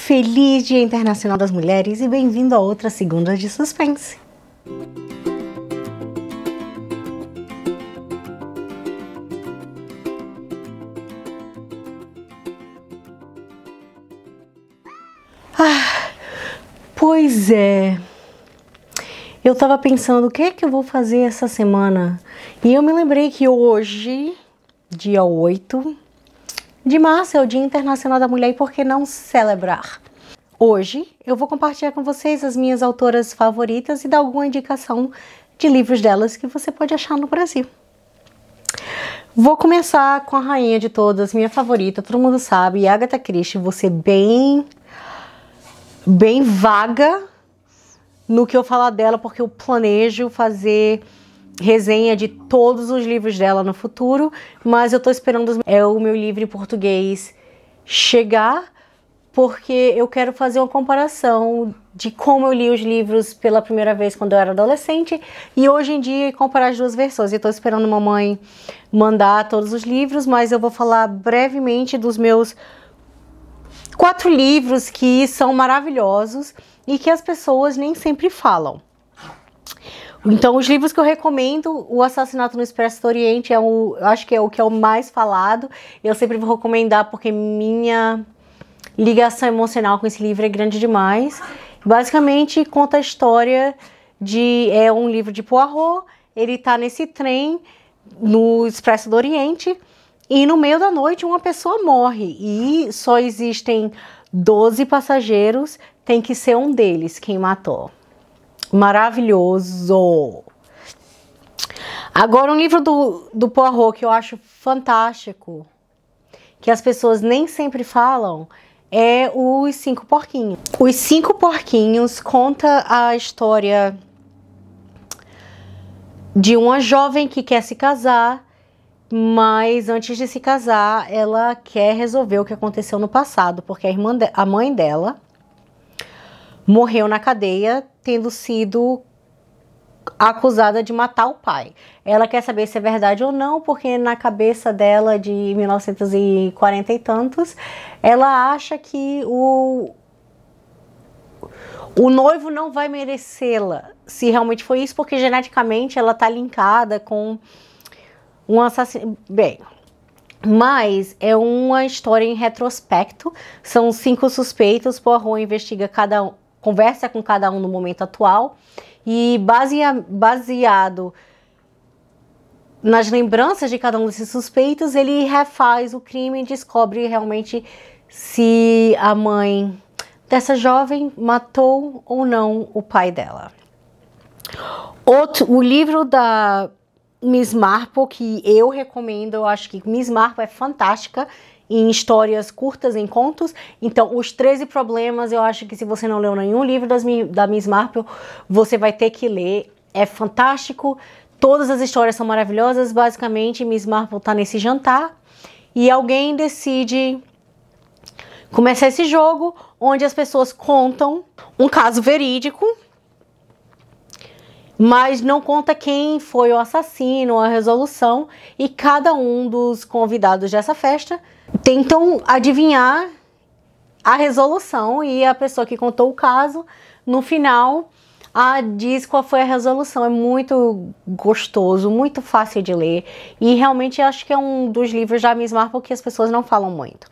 Feliz Dia Internacional das Mulheres e bem-vindo a outra segunda de suspense. Pois é, eu tava pensando o que é que eu vou fazer essa semana e eu me lembrei que hoje, dia 8 de março, é o Dia Internacional da Mulher e por que não celebrar? Hoje eu vou compartilhar com vocês as minhas autoras favoritas e dar alguma indicação de livros delas que você pode achar no Brasil. Vou começar com a rainha de todas, minha favorita, todo mundo sabe, Agatha Christie. Vou ser bem vaga no que eu falar dela, porque eu planejo fazer resenha de todos os livros dela no futuro, mas eu tô esperando o meu livro em português chegar, porque eu quero fazer uma comparação de como eu li os livros pela primeira vez quando eu era adolescente e hoje em dia, e comparar as duas versões. Eu tô esperando a mamãe mandar todos os livros, mas eu vou falar brevemente dos meus 4 livros que são maravilhosos e que as pessoas nem sempre falam. Então, os livros que eu recomendo, O Assassinato no Expresso do Oriente, eu acho que é o que é o mais falado. Eu sempre vou recomendar porque minha ligação emocional com esse livro é grande demais. Basicamente, conta a história é um livro de Poirot. Ele tá nesse trem no Expresso do Oriente e no meio da noite uma pessoa morre e só existem 12 passageiros, tem que ser um deles quem matou. Maravilhoso! Agora, um livro do Poirot que eu acho fantástico, que as pessoas nem sempre falam, é Os 5 Porquinhos. Os 5 Porquinhos conta a história de uma jovem que quer se casar, mas antes de se casar, ela quer resolver o que aconteceu no passado, porque a mãe dela morreu na cadeia, tendo sido acusada de matar o pai. Ela quer saber se é verdade ou não, porque na cabeça dela, de 1940 e tantos, ela acha que o noivo não vai merecê-la, se realmente foi isso, porque geneticamente ela tá linkada com um assassino. Bem, mas é uma história em retrospecto. São 5 suspeitos. Poirot investiga conversa com cada um no momento atual e baseado nas lembranças de cada um desses suspeitos, ele refaz o crime e descobre realmente se a mãe dessa jovem matou ou não o pai dela. O livro da Miss Marple, que eu recomendo, eu acho que Miss Marple é fantástica em histórias curtas, em contos. Então, Os 13 Problemas, eu acho que se você não leu nenhum livro da Miss Marple, você vai ter que ler. É fantástico, todas as histórias são maravilhosas. Basicamente, Miss Marple tá nesse jantar e alguém decide começar esse jogo onde as pessoas contam um caso verídico, mas não conta quem foi o assassino, a resolução, e cada um dos convidados dessa festa tentam adivinhar a resolução e a pessoa que contou o caso, no final, diz qual foi a resolução. É muito gostoso, muito fácil de ler e realmente acho que é um dos livros da Miss Marple que as pessoas não falam muito.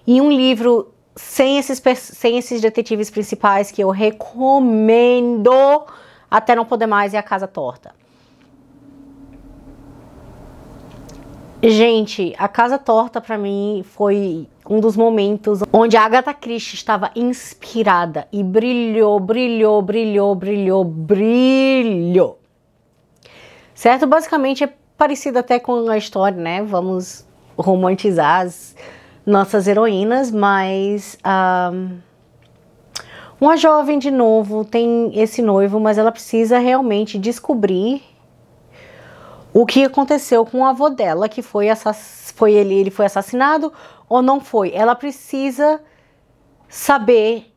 E um livro sem esses detetives principais que eu recomendo até não poder mais é A Casa Torta. Gente, A Casa Torta pra mim foi um dos momentos onde a Agatha Christie estava inspirada e brilhou. Certo? Basicamente é parecido até com a história, né? Vamos romantizar as nossas heroínas, mas uma jovem, de novo, tem esse noivo, mas ela precisa realmente descobrir o que aconteceu com o avô dela, que ele foi assassinado ou não foi. Ela precisa saber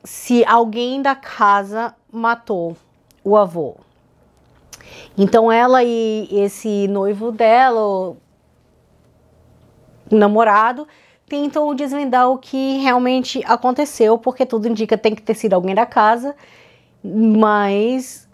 se alguém da casa matou o avô. Então ela e esse noivo dela, o namorado, tentam desvendar o que realmente aconteceu, porque tudo indica que tem que ter sido alguém da casa, mas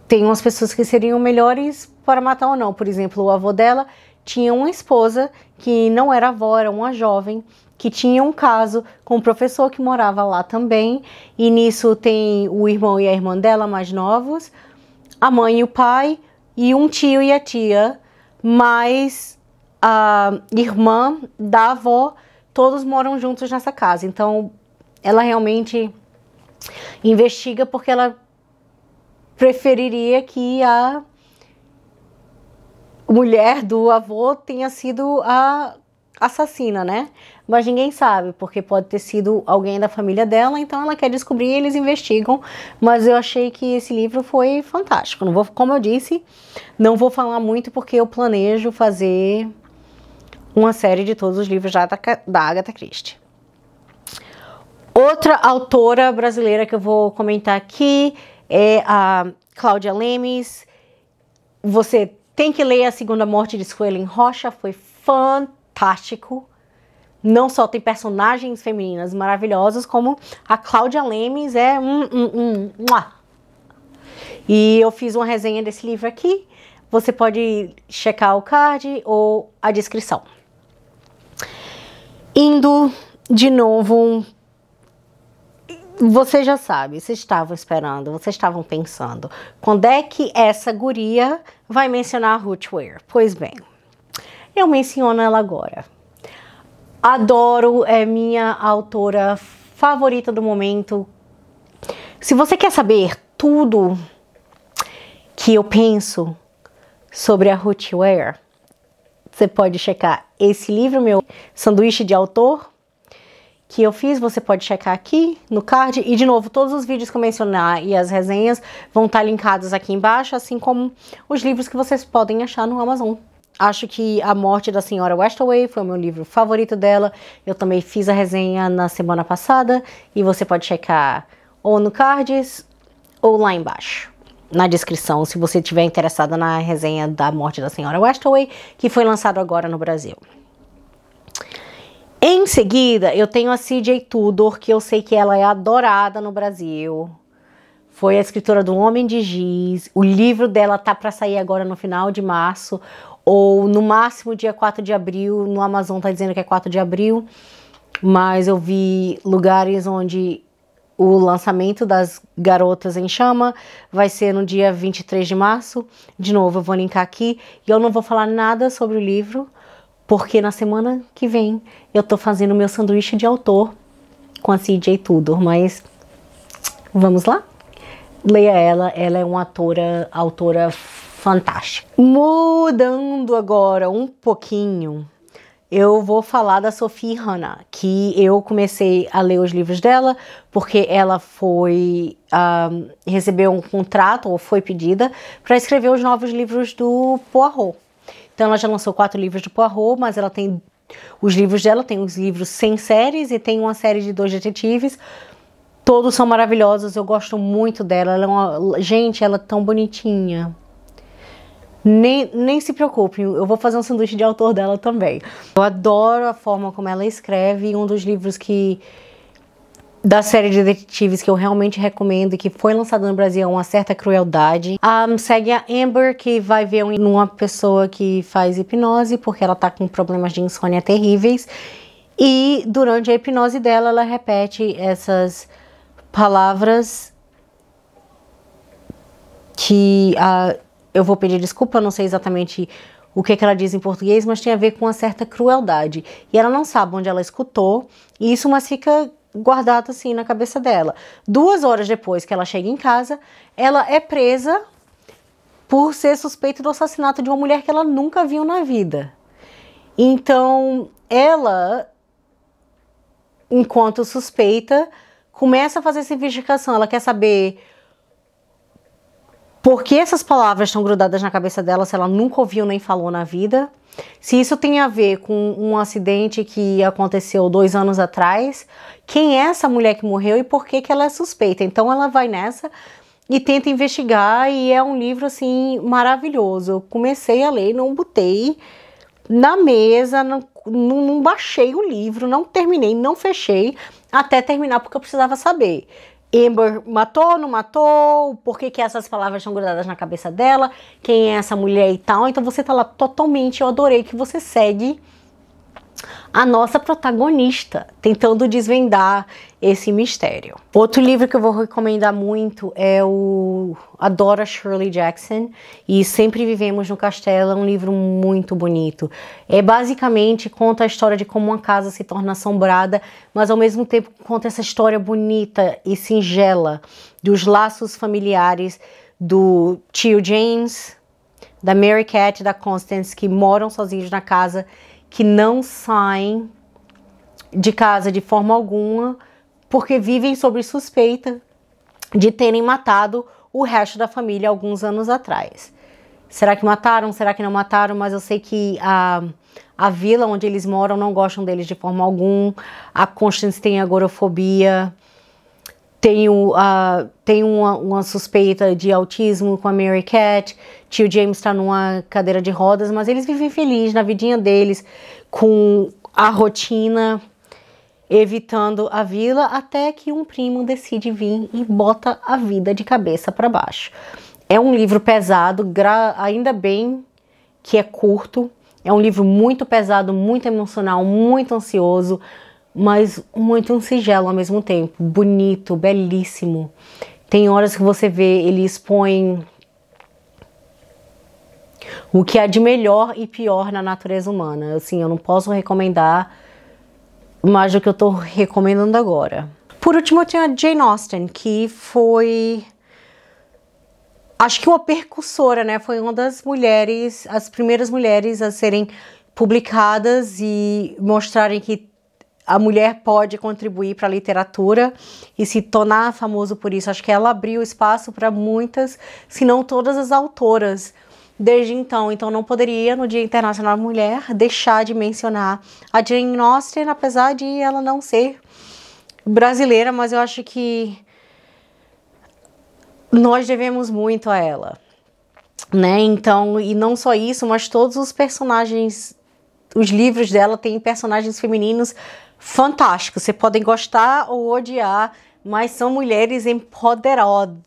tem umas pessoas que seriam melhores para matar ou não. Por exemplo, o avô dela tinha uma esposa que não era avó, era uma jovem, que tinha um caso com um professor que morava lá também, e nisso tem o irmão e a irmã dela mais novos, a mãe e o pai, e um tio e a tia, mais a irmã da avó, todos moram juntos nessa casa. Então, ela realmente investiga porque ela preferiria que a mulher do avô tenha sido a assassina, né? Mas ninguém sabe, porque pode ter sido alguém da família dela, então ela quer descobrir e eles investigam. Mas eu achei que esse livro foi fantástico. Não vou, como eu disse, não vou falar muito porque eu planejo fazer uma série de todos os livros da Agatha Christie. Outra autora brasileira que eu vou comentar aqui é a Cláudia Lemes. Você tem que ler A Segunda Morte de Suelen Rocha, foi fantástico. Não só tem personagens femininas maravilhosas, como a Cláudia Lemes é E eu fiz uma resenha desse livro aqui. Você pode checar o card ou a descrição. Indo de novo, você já sabe, vocês estavam esperando, vocês estavam pensando, quando é que essa guria vai mencionar a Ruth Ware? Pois bem, eu menciono ela agora. Adoro, é minha autora favorita do momento. Se você quer saber tudo que eu penso sobre a Ruth Ware, você pode checar esse livro, meu sanduíche de autor, que eu fiz, você pode checar aqui no card. E de novo, todos os vídeos que eu mencionar e as resenhas vão estar linkados aqui embaixo, assim como os livros que vocês podem achar no Amazon. Acho que A Morte da Senhora Westaway foi o meu livro favorito dela. Eu também fiz a resenha na semana passada e você pode checar ou no cards ou lá embaixo, na descrição, se você estiver interessada na resenha da Morte da Senhora Westaway, que foi lançado agora no Brasil. Em seguida, eu tenho a C.J. Tudor, que eu sei que ela é adorada no Brasil. Foi a escritora do Homem de Giz. O livro dela tá para sair agora no final de março, ou no máximo dia 4 de abril. No Amazon tá dizendo que é 4 de abril, mas eu vi lugares onde o lançamento das Garotas em Chama vai ser no dia 23 de março. De novo, eu vou linkar aqui. E eu não vou falar nada sobre o livro, porque na semana que vem eu tô fazendo meu sanduíche de autor com a C.J. Tudor. Mas vamos lá? Leia ela é uma autora fantástica. Mudando agora um pouquinho, eu vou falar da Sophie Hannah, que eu comecei a ler os livros dela porque ela recebeu um contrato, ou foi pedida, para escrever os novos livros do Poirot. Então ela já lançou 4 livros do Poirot, mas ela tem os livros dela, tem os livros sem séries e tem uma série de 2 detetives. Todos são maravilhosos, eu gosto muito dela. Gente, ela é tão bonitinha. Nem se preocupem, eu vou fazer um sanduíche de autor dela também. Eu adoro a forma como ela escreve, e um dos livros da série de detetives que eu realmente recomendo e que foi lançado no Brasil é Uma Certa Crueldade. Segue a Amber, que vai ver uma pessoa que faz hipnose porque ela tá com problemas de insônia terríveis, e durante a hipnose dela ela repete essas palavras que eu vou pedir desculpa, não sei exatamente o que ela diz em português, mas tem a ver com uma certa crueldade. E ela não sabe onde ela escutou isso, mas fica guardado assim na cabeça dela. 2 horas depois que ela chega em casa, ela é presa por ser suspeita do assassinato de uma mulher que ela nunca viu na vida. Então, ela, enquanto suspeita, começa a fazer essa investigação. Ela quer saber por que essas palavras estão grudadas na cabeça dela, se ela nunca ouviu nem falou na vida. Se isso tem a ver com um acidente que aconteceu 2 anos atrás, quem é essa mulher que morreu e por que ela é suspeita. Então ela vai nessa e tenta investigar, e é um livro assim maravilhoso. Eu comecei a ler, não botei na mesa, não baixei o livro, não terminei, não fechei até terminar, porque eu precisava saber. Amber matou, não matou? Por que essas palavras estão grudadas na cabeça dela? Quem é essa mulher e tal? Então você tá lá totalmente, eu adorei que você segue a nossa protagonista, tentando desvendar esse mistério. Outro livro que eu vou recomendar muito é a Dora Shirley Jackson, e Sempre Vivemos no Castelo. É um livro muito bonito. Basicamente conta a história de como uma casa se torna assombrada, mas ao mesmo tempo conta essa história bonita e singela dos laços familiares do tio James, da Mary Cat e da Constance, que moram sozinhos na casa, que não saem de casa de forma alguma, porque vivem sob suspeita de terem matado o resto da família alguns anos atrás. Será que mataram? Será que não mataram? Mas eu sei que a vila onde eles moram não gostam deles de forma alguma. A Constance tem agorafobia. Tem uma suspeita de autismo com a Mary Cat. Tio James está numa cadeira de rodas, mas eles vivem felizes na vidinha deles, com a rotina, evitando a vila, até que um primo decide vir e bota a vida de cabeça para baixo. É um livro pesado, ainda bem que é curto. É um livro muito pesado, muito emocional, muito ansioso, mas muito singelo ao mesmo tempo, bonito, belíssimo. Tem horas que você vê, ele expõe o que há de melhor e pior na natureza humana. Assim, eu não posso recomendar mais do que eu tô recomendando agora. Por último, eu tenho a Jane Austen, que foi, acho que uma percussora, né? Foi uma das mulheres, as primeiras mulheres a serem publicadas e mostrarem que a mulher pode contribuir para a literatura e se tornar famoso por isso. Acho que ela abriu espaço para muitas, se não todas as autoras desde então. Então não poderia, no Dia Internacional da Mulher, deixar de mencionar a Jane Austen, apesar de ela não ser brasileira, mas eu acho que nós devemos muito a ela, né? Então, e não só isso, mas todos os personagens, os livros dela têm personagens femininos fantásticos. Você pode gostar ou odiar, mas são mulheres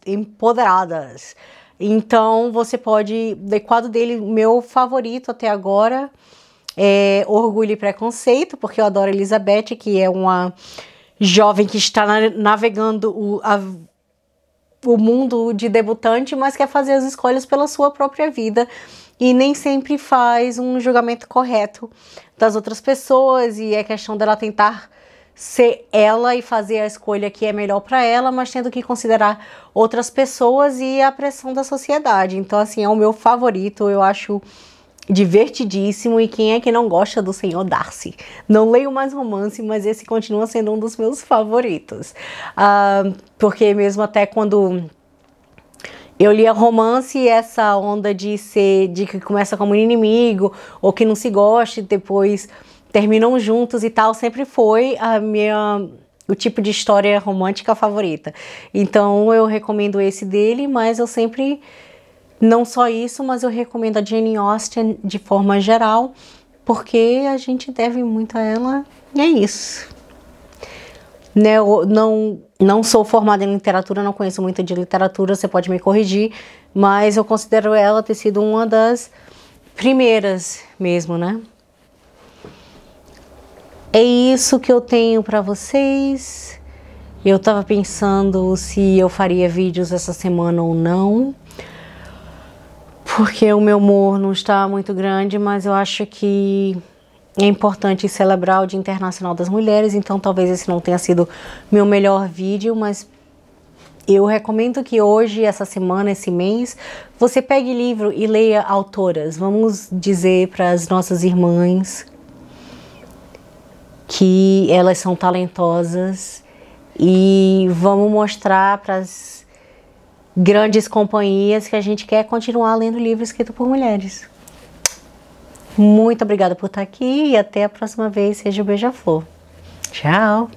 empoderadas. Então você pode, o quadro dele, meu favorito até agora é Orgulho e Preconceito, porque eu adoro Elizabeth, que é uma jovem que está navegando o mundo de debutante, mas quer fazer as escolhas pela sua própria vida e nem sempre faz um julgamento correto das outras pessoas, e é questão dela tentar ser ela e fazer a escolha que é melhor para ela, mas tendo que considerar outras pessoas e a pressão da sociedade. Então, assim, é o meu favorito, eu acho divertidíssimo. E quem é que não gosta do Senhor Darcy? Não leio mais romance, mas esse continua sendo um dos meus favoritos. Porque mesmo até quando eu lia romance, essa onda de que começa como um inimigo, ou que não se gosta e depois terminam juntos e tal, sempre foi o tipo de história romântica favorita. Então eu recomendo esse dele, mas eu sempre, não só isso, mas eu recomendo a Jane Austen de forma geral, porque a gente deve muito a ela, e é isso. Né, eu não sou formada em literatura, não conheço muito de literatura, você pode me corrigir, mas eu considero ela ter sido uma das primeiras mesmo, né? É isso que eu tenho para vocês. Eu tava pensando se eu faria vídeos essa semana ou não, porque o meu humor não está muito grande, mas eu acho que é importante celebrar o Dia Internacional das Mulheres, então talvez esse não tenha sido meu melhor vídeo, mas eu recomendo que hoje, essa semana, esse mês, você pegue livro e leia autoras. Vamos dizer para as nossas irmãs que elas são talentosas, e vamos mostrar para as grandes companhias que a gente quer continuar lendo livros escritos por mulheres. Muito obrigada por estar aqui e até a próxima vez. Seja o beija-flor. Tchau!